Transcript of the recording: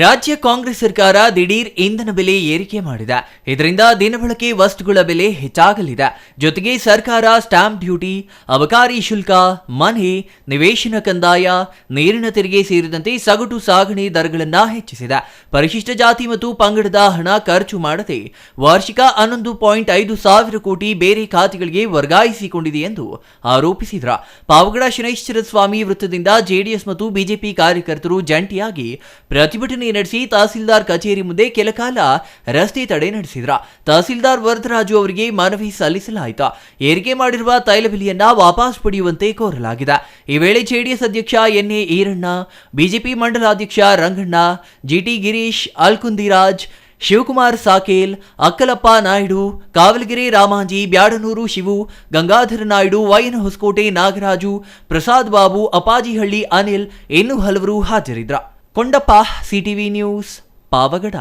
ರಾಜ್ಯ ಕಾಂಗ್ರೆಸ್ ಸರ್ಕಾರ ದಿಢೀರ್ ಇಂಧನ ಬೆಲೆ ಏರಿಕೆ ಮಾಡಿದೆ. ಇದರಿಂದ ದಿನಬಳಕೆ ವಸ್ತುಗಳ ಬೆಲೆ ಹೆಚ್ಚಾಗಲಿದೆ. ಜೊತೆಗೆ ಸರ್ಕಾರ ಸ್ಟಾಂಪ್ ಡ್ಯೂಟಿ, ಅಬಕಾರಿ ಶುಲ್ಕ, ಮನೆ, ನಿವೇಶನ ಕಂದಾಯ, ನೀರಿನ ತೆರಿಗೆ ಸೇರಿದಂತೆ ಸಗಟು ಸಾಗಣೆ ದರಗಳನ್ನು ಹೆಚ್ಚಿಸಿದೆ. ಪರಿಶಿಷ್ಟ ಜಾತಿ ಮತ್ತು ಪಂಗಡದ ಹಣ ಖರ್ಚು ಮಾಡದೆ ವಾರ್ಷಿಕ 11.5 ಸಾವಿರ ಕೋಟಿ ಬೇರೆ ಖಾತೆಗಳಿಗೆ ವರ್ಗಾಯಿಸಿಕೊಂಡಿದೆ ಎಂದು ಆರೋಪಿಸಿದರು. ಪಾವಗಡ ಶನೈಶ್ಚರ ಸ್ವಾಮಿ ವೃತ್ತದಿಂದ ಜೆಡಿಎಸ್ ಮತ್ತು ಬಿಜೆಪಿ ಕಾರ್ಯಕರ್ತರು ಜಂಟಿಯಾಗಿ ಪ್ರತಿಭಟನೆ ನಡೆಸಿ ತಹಸೀಲ್ದಾರ್ ಕಚೇರಿ ಮುಂದೆ ಕೆಲ ಕಾಲ ರಸ್ತೆ ತಡೆ ನಡೆಸಿದ್ರು. ತಹಸೀಲ್ದಾರ್ ವರದರಾಜು ಅವರಿಗೆ ಮನವಿ ಸಲ್ಲಿಸಲಾಯಿತು. ಏರಿಕೆ ಮಾಡಿರುವ ತೈಲ ಬೆಲೆಯನ್ನ ವಾಪಸ್ ಪಡೆಯುವಂತೆ ಕೋರಲಾಗಿದೆ. ಈ ವೇಳೆ ಜೆಡಿಎಸ್ ಅಧ್ಯಕ್ಷ ಎನ್.ಎ. ಈರಣ್ಣ, ಬಿಜೆಪಿ ಮಂಡಲಾಧ್ಯಕ್ಷ ರಂಗಣ್ಣ, ಜಿಟಿ ಗಿರೀಶ್, ಅಲ್ಕುಂದಿರಾಜ್, ಶಿವಕುಮಾರ್ ಸಾಕೇಲ್, ಅಕ್ಕಲಪ್ಪ ನಾಯ್ಡು, ಕಾವಲಗೆರೆ ರಾಮಾಂಜಿ, ಬ್ಯಾಡನೂರು ಶಿವು, ಗಂಗಾಧರ ನಾಯ್ಡು, ವೈನ ಹೊಸಕೋಟೆ ನಾಗರಾಜು, ಪ್ರಸಾದ್ ಬಾಬು, ಅಪಾಜಿಹಳ್ಳಿ ಅನಿಲ್ ಇನ್ನೂ ಹಲವರು ಹಾಜರಿದ್ದರು. Kondappa, CTV news, Pavagada.